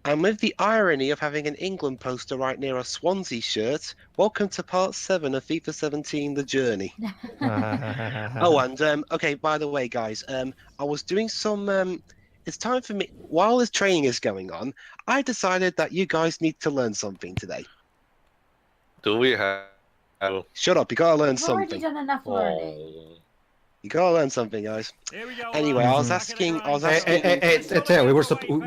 And with the irony of having an England poster right near a Swansea shirt, welcome to part 7 of FIFA 17 The Journey. Oh, and okay, by the way, guys, I was doing some it's time for me while this training is going on, I decided that you guys need to learn something today. Do we have? Shut up, you gotta learn We've already something. done enough learning. Oh. You gotta learn something, guys. Here we go, Anyway, I was asking.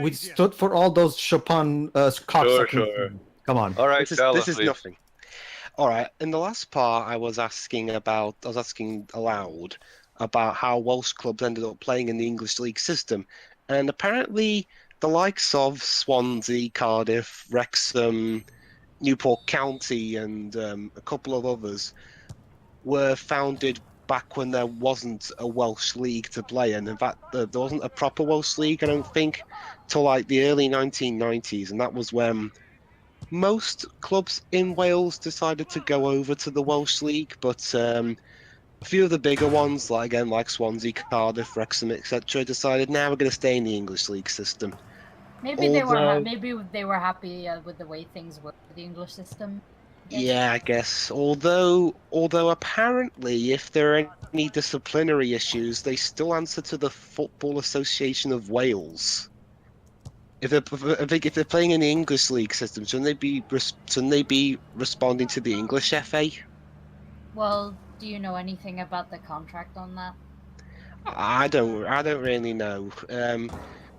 we stood for all those Chopin Sure, sure. Come on. All right, This is please. nothing. All right. In the last part, I was asking aloud about how Welsh clubs ended up playing in the English league system, and apparently the likes of Swansea, Cardiff, Wrexham, Newport County, and a couple of others were founded back when there wasn't a Welsh league to play in. In fact, there wasn't a proper Welsh league, I don't think, till like the early 1990s, and that was when most clubs in Wales decided to go over to the Welsh League, but a few of the bigger ones, like Swansea, Cardiff, Wrexham, etc., decided now we're going to stay in the English league system. Maybe they were happy with the way things were with the English system. Yeah, I guess. Although apparently, if there are any disciplinary issues, they still answer to the Football Association of Wales. If they're playing in the English league system, shouldn't they be responding to the English FA? Well, do you know anything about the contract on that? I don't really know.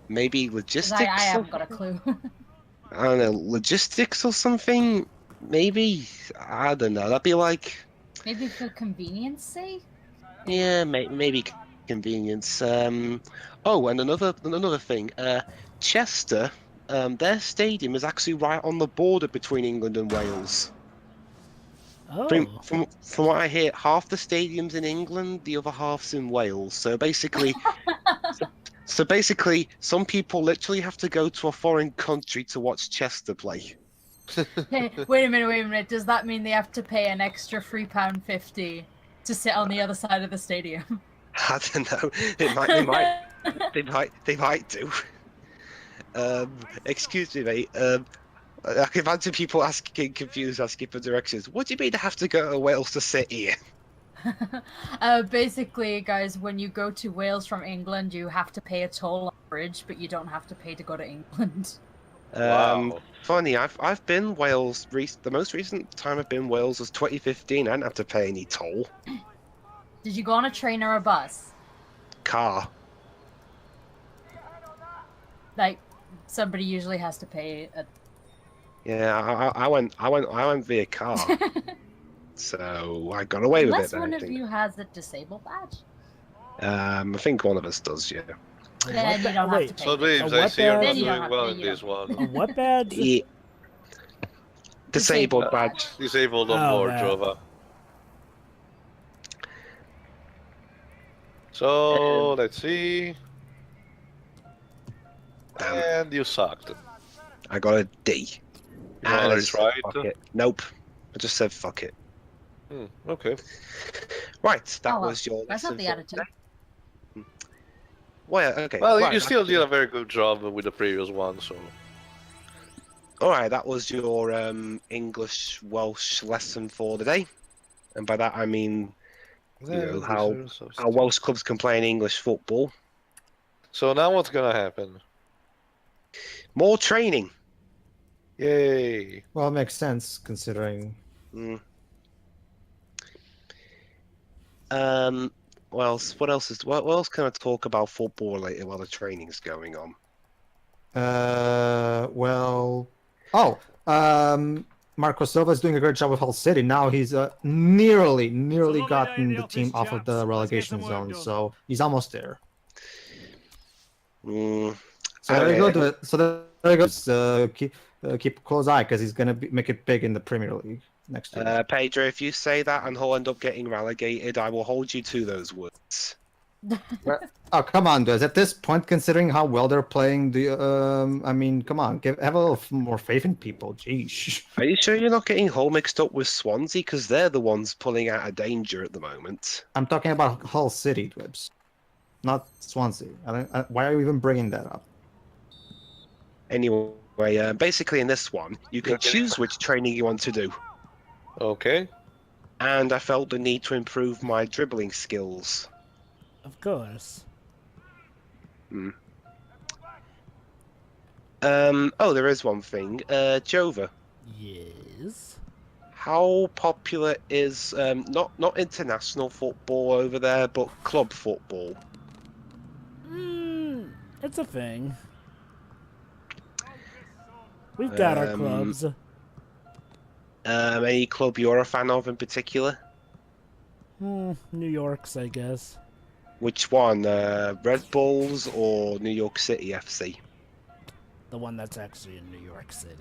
Maybe logistics. I haven't got a clue. I don't know, logistics or something. Maybe, I don't know. That'd be like. Maybe for convenience sake. Yeah, maybe convenience. Oh, and another thing. Chester, their stadium is actually right on the border between England and Wales. Oh. From what I hear, half the stadium's in England, the other half's in Wales. So basically, some people literally have to go to a foreign country to watch Chester play. Hey, wait a minute. Does that mean they have to pay an extra £3.50 to sit on the other side of the stadium? I don't know. They might do. Excuse me, mate. I can imagine people asking for directions. What do you mean I have to go to Wales to sit here? Basically, guys, when you go to Wales from England, you have to pay a toll on the bridge, but you don't have to pay to go to England. Wow. Funny, I've been Wales. The most recent time I've been Wales was 2015. I didn't have to pay any toll. Did you go on a train or a bus? Car. Like, somebody usually has to pay a... Yeah, I went via car. So I got away with it. Unless one of you has a disabled badge. I think one of us does, yeah. Then you don't have to pay. So, Dwibs, I see you're not doing well in this one. What badge? Yeah. Disabled badge. Disabled on board, man. Jova. So, let's see. And you sucked. I got a D. And it's right. Fuck it. Nope. I just said fuck it. Okay. Right, that well, was your that's lesson not the for attitude. today. Well, okay. Well, right, you still did a very good job with the previous one, so. Alright, that was your English Welsh lesson for today. And by that I mean how Welsh clubs can play in English football. So now what's gonna happen? More training. Yay. Well, it makes sense considering. What else can I talk about football related while the training's going on? Marco Silva is doing a great job with Hull City. Now he's nearly gotten the team off of the relegation zone, so he's almost there. So there you go. So there you go. Keep a close eye because he's gonna make it big in the Premier League next year. Pedro, if you say that and he'll end up getting relegated, I will hold you to those words. Oh, come on, guys. At this point, considering how well they're playing, I mean, come on, have a little more faith in people. Jeez. Are you sure you're not getting Hull mixed up with Swansea? Because they're the ones pulling out of danger at the moment. I'm talking about Hull City, Dwibs, not Swansea. Why are you even bringing that up? Anyway, Basically in this one, you can choose which training you want to do. Okay. And I felt the need to improve my dribbling skills. Of course. Oh, there is one thing. Jova, Yes. how popular is not international football over there, but club football? It's a thing. We've got our clubs. Any club you're a fan of in particular? New York's, I guess. Which one? Red Bulls or New York City FC? The one that's actually in New York City.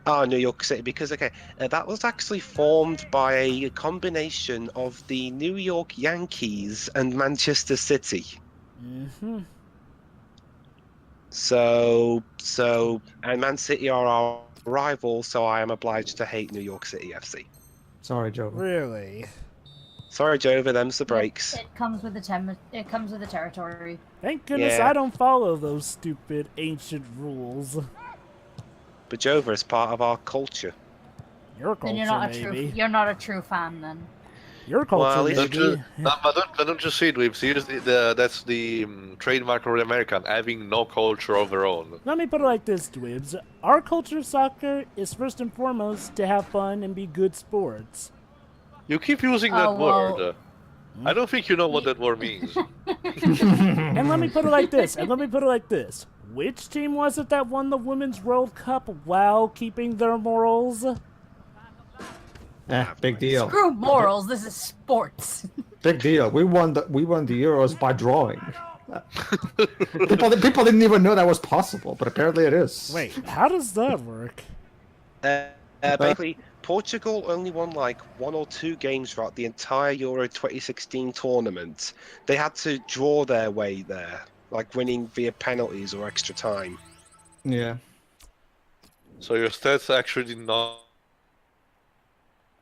Oh, New York City, because that was actually formed by a combination of the New York Yankees and Manchester City. And Man City are our rivals, so I am obliged to hate New York City FC. Sorry, Joe. Really? Sorry, Jova, them's the breaks. It comes with the territory. Thank goodness Yeah. I don't follow those stupid ancient rules. But Jova is part of our culture. Your culture, Then you're not maybe. you're not a true fan then. Your culture, Well, at least- maybe. But don't you see, Dwibs? Seriously, that's the trademark of the American, having no culture of their own. Let me put it like this, Dwibs. Our culture of soccer is first and foremost to have fun and be good sports. You keep using that Oh, well. word. I don't think you know what that word means. And let me put it like this. Which team was it that won the Women's World Cup while keeping their morals? Big deal. Screw morals. This is sports. Big deal. We won the Euros by drawing. people didn't even know that was possible, but apparently it is. Wait, how does that work? Basically, Portugal only won like 1 or 2 games throughout the entire Euro 2016 tournament. They had to draw their way there, like winning via penalties or extra time. Yeah. So your stats actually did not.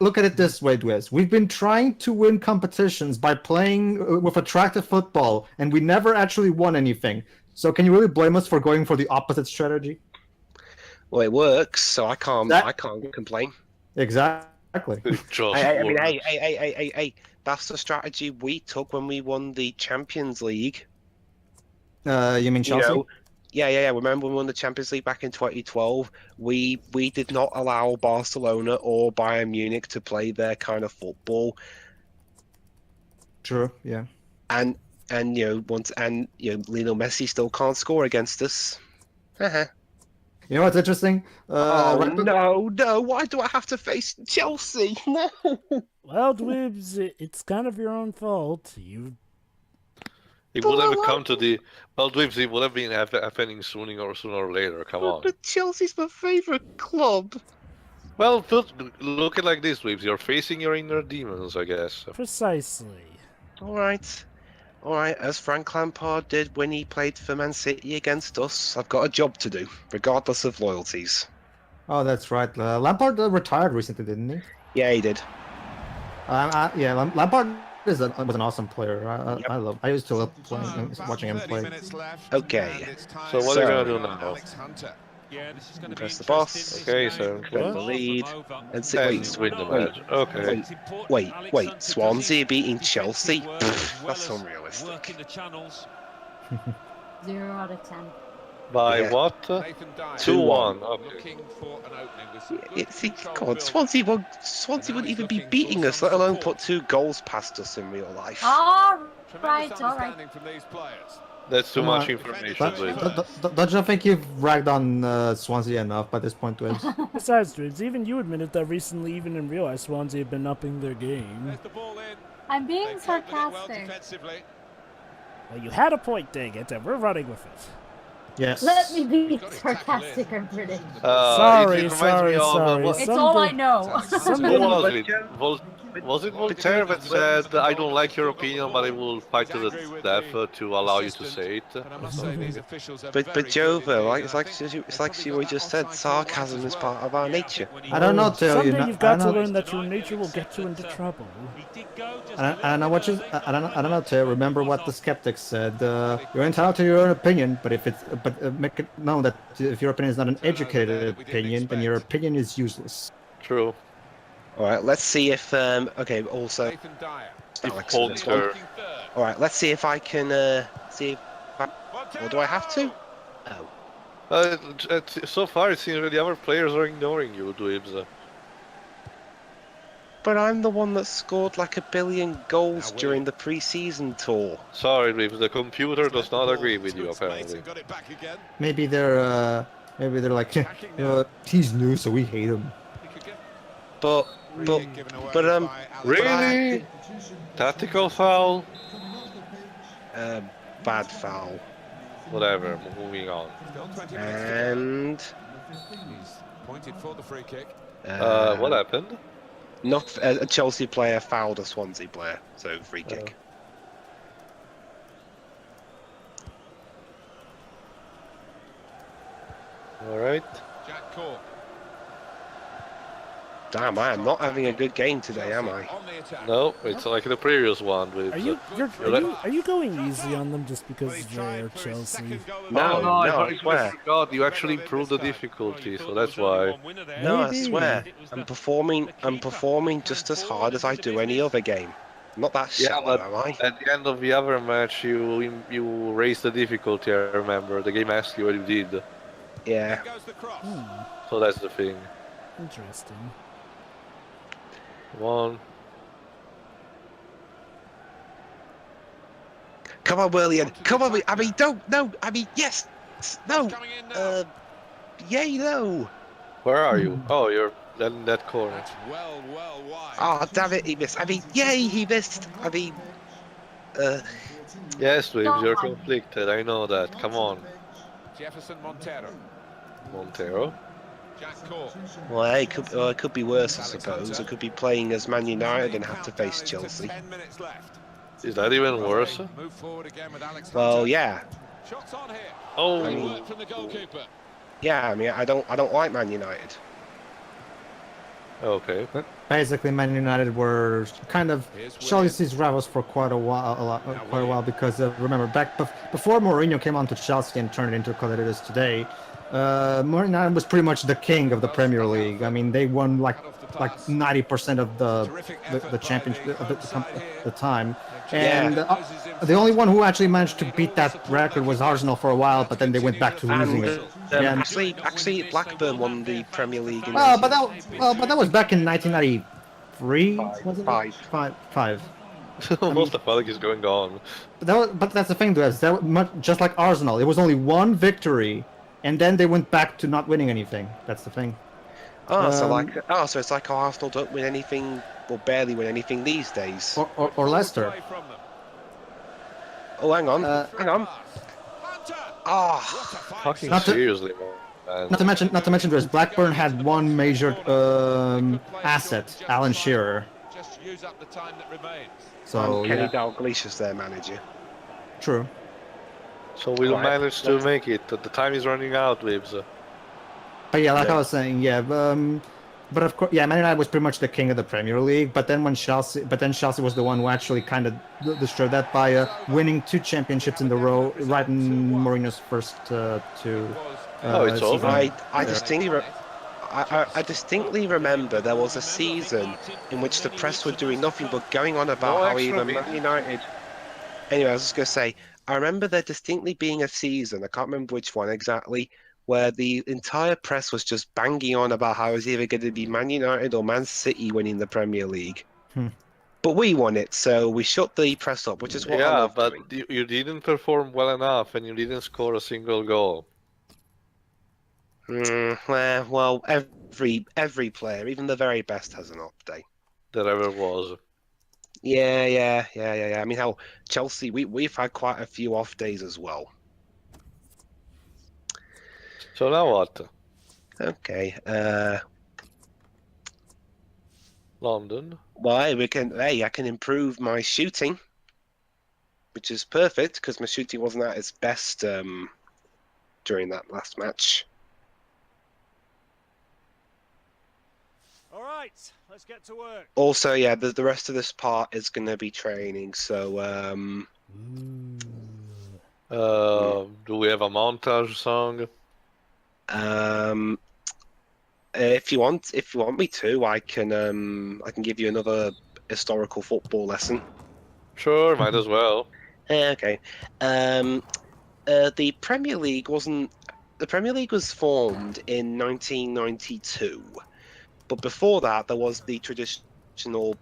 Look at it this way, Dwiz. We've been trying to win competitions by playing with attractive football, and we never actually won anything. So can you really blame us for going for the opposite strategy? Well, it works, so I can't complain. Exactly. I mean, hey, that's the strategy we took when we won the Champions League. You mean Chelsea? You know, yeah. Remember when we won the Champions League back in 2012? We did not allow Barcelona or Bayern Munich to play their kind of football. True. Yeah. And Lionel Messi still can't score against us. You know what's interesting? No! Why do I have to face Chelsea? No. Well, Dwibs, it's kind of your own fault. It would have come to the. Well, Dwibs, it would have been happening sooner or later. Come on. But Chelsea's my favorite club. Well, look at it like this, Dwibs. You're facing your inner demons, I guess. Precisely. All right. As Frank Lampard did when he played for Man City against us, I've got a job to do, regardless of loyalties. Oh, that's right. Lampard retired recently, didn't he? Yeah, he did. Lampard was an awesome player. I used to love watching him play. Okay. So what are you gonna do now? Yeah, this is going to Press be the boss. Okay, so Win the lead. And and win the match. Okay. Wait. Swansea beating Chelsea? Pfft, that's unrealistic. 0 out of 10. By Yeah. what? 2-1. Okay. God, Swansea wouldn't even be beating us, let alone put 2 goals past us in real life. All right. That's too much information, Dwibs. Don't you think you've ragged on Swansea enough by this point, Dwibs? Besides, Dwibs, even you admitted that recently even in real life Swansea have been upping their game. I'm being sarcastic. Well, you had a point, dang it, and we're running with it. Yes. Let me be sarcastic or British. Sorry. It's all I know. What was it? Was it Voltaire that said, I don't like your opinion, but I will fight to the death to allow you to say it? And I must say these officials are But very Jova, good like indeed. it's like she just said, sarcasm is part of our nature. I don't know, Theo. Someday you've got to I don't know. learn that your nature will get you into trouble. I don't know what you. I don't know, Theo. Remember what the skeptics said. You're entitled to your own opinion, but make it known that if your opinion is not an educated opinion, then your opinion is useless. True. All right, let's see if okay. Also, Nathan Dyer. Alex in this one. Voltaire. All right, let's see if I can see. Or do I have to? Oh. So far, it seems that the other players are ignoring you, Dwibs. But I'm the one that scored like 1 billion goals during the pre-season tour. Sorry, Dwibs, the computer does not agree with you, apparently. Maybe they're like, he's new, so we hate him. But Really? Tactical foul? bad foul. Whatever, moving on. And He's pointed for the free kick. What happened? not a Chelsea player fouled a Swansea player, so free kick. Alright. Jack Cork. Damn, I am not having a good game today, am I? On the attack. No, it's like the previous one. With, Are you going easy on them just because they're Chelsea? No, I I swear. forgot, you actually improved the difficulty, so that's why. No, I Maybe. swear. I'm performing just as hard as I do any other game. Not that Yeah, shallow, but am I? at the end of the other match, you raised the difficulty, I remember. The game asked you what you did. Yeah. Goes the cross. So that's the thing. Interesting. One. Come on, William. Come on, I mean, don't, no, I mean, yes, no, Coming in now. yay, no. Where are you? Oh, you're in that corner. That's well wide. Oh, damn it, he missed. I mean, yay, he missed. I mean, Yes, Dwibs, you're conflicted, I know that. Come on. Jefferson Montero. Montero. Jack Cork. well, hey, it could be worse, I suppose. It could be playing as Man United and have to face Chelsea. 10 minutes left. Is that even worse? Move forward again with Alex Well, Hunter. yeah, Shots on here. Oh, I Good mean- work from the goalkeeper. yeah. I mean, I don't like Man United. okay. Basically, Man United were kind of Here's Chelsea's rivals for quite a while because remember back before Mourinho came on to Chelsea and turned it into what it is today. Man United was pretty much the king of the Premier League. I mean, they won like 90% of the championship at the time, and the only one who actually managed to beat that record was Arsenal for a while, but then they went back to losing it. Yeah. Actually, Blackburn won the Premier League. In But that was back in 1993. Was it? Five. What the fuck is going on? But that's the thing, Dwibs. That was just like Arsenal. It was only one victory, and then they went back to not winning anything. That's the thing. So it's like Arsenal don't win anything or barely win anything these days. Or Leicester. Away from them. Oh, hang on. Hunter. Ah, What a fight. Fucking Not to- seriously, man. Not to mention, Dwibs, Blackburn had one major asset, Alan Shearer. Just use up the time that remains. So Kenny yeah, Dalglish's their manager. true. So we'll Alright, manage to make it. The time is running out, Dwibs. But yeah, like I was saying, yeah. But of course, yeah, Man United was pretty much the king of the Premier League. But then Chelsea was the one who actually kind of destroyed that by winning 2 championships in a row, right in Mourinho's first two. It's over. I distinctly remember there was a season in which the press were doing nothing but going on about No how extra even bit. Man United. Anyway, I was just going to say, I remember there distinctly being a season, I can't remember which one exactly, where the entire press was just banging on about how it was either going to be Man United or Man City winning the Premier League. But we won it, so we shut the press up, which is what I Yeah, love but doing. you didn't perform well enough and you didn't score a single goal. Well, every player, even the very best, has an off day. That ever was. Yeah. I mean, how Chelsea, we've had quite a few off days as well. So now what? Okay. London. Why we can? Hey, I can improve my shooting, which is perfect because my shooting wasn't at its best during that last match. All right, let's get to work. Also, yeah, the rest of this part is going to be training. So, Do we have a montage song? if you want me to, I can give you another historical football lesson. Sure, might as well. Okay. The Premier League wasn't. The Premier League was formed in 1992, but before that, there was the traditional,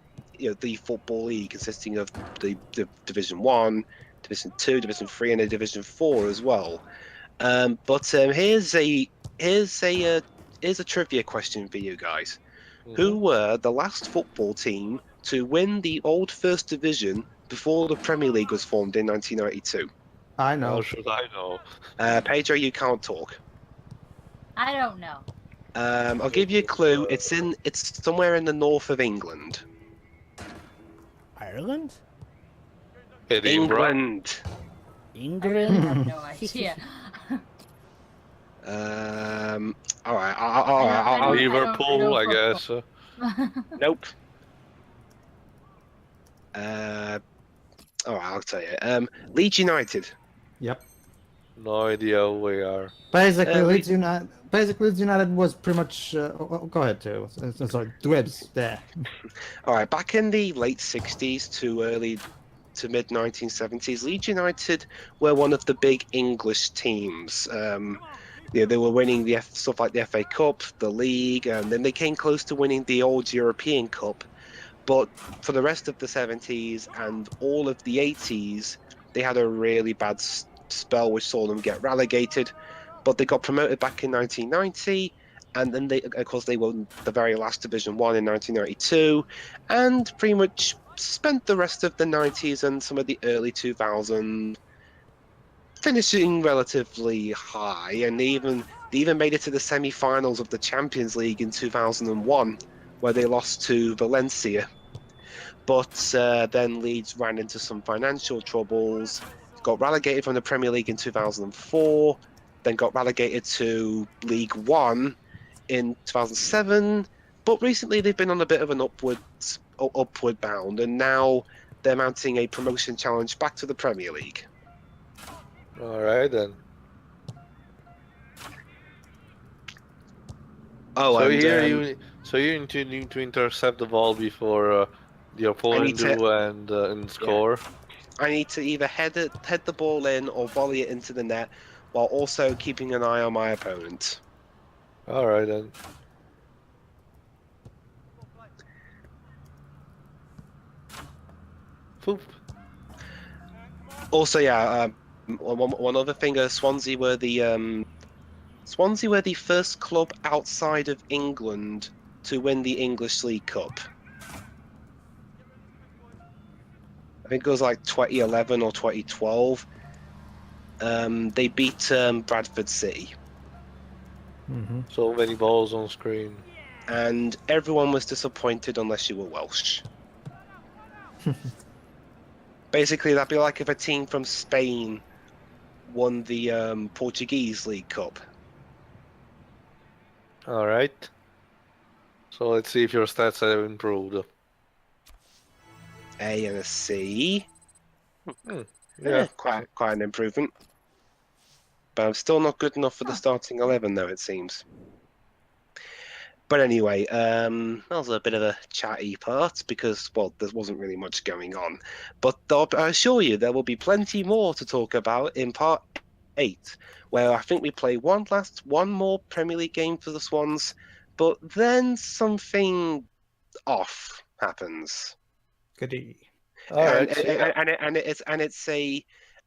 the football league consisting of the Division 1, Division 2, Division 3, and a Division 4 as well. Here's a trivia question for you guys. Who were the last football team to win the old First Division before the Premier League was formed in 1992? I know. How should I know? Pedro, you can't talk. I don't know. I'll give you a clue. It's somewhere in the north of England. Ireland? Edinburgh. England. I really England? have no idea. All right. I don't- Liverpool, I guess. Nope. All right, I'll tell you. Leeds United. Yep. No idea who we are. Basically, we- Leeds United was pretty much. Go ahead, too. Sorry, Dwibs there. All right, back in the late 60s to early to mid 1970s, Leeds United were one of the big English teams. They were winning stuff like the FA Cup, the league, and then they came close to winning the old European Cup. But for the rest of the 70s and all of the 80s, they had a really bad spell which saw them get relegated. But they got promoted back in 1990, and then they won the very last Division 1 in 1992, and pretty much spent the rest of the 90s and some of the early 2000s finishing relatively high, and they even made it to the semi-finals of the Champions League in 2001, where they lost to Valencia. But then Leeds ran into some financial troubles, got relegated from the Premier League in 2004, then got relegated to League One in 2007. But recently they've been on a bit of an upward bound, and now they're mounting a promotion challenge back to the Premier League. All right then. Oh, So and you need to intercept the ball before the opponent and score. I need to either head the ball in or volley it into the net, while also keeping an eye on my opponent. All right then. Poop. Also, yeah, one other thing: Swansea were the first club outside of England to win the English League Cup. I think it was like 2011 or 2012. They beat Bradford City, So many balls on screen. and everyone was disappointed unless you were Welsh. Basically, that'd be like if a team from Spain won the Portuguese League Cup. All right. So let's see if your stats have improved. A and a C. Yeah. Quite an improvement. But I'm still not good enough for the starting 11, though, it seems. But anyway, that was a bit of a chatty part because, well, there wasn't really much going on. But I assure you, there will be plenty more to talk about in part 8, where I think we play one more Premier League game for the Swans, but then something off happens. Goody. All right.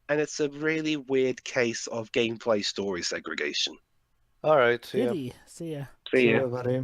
And it's a really weird case of gameplay story segregation. All right. See ya. Giddy. See ya. See ya. Buddy.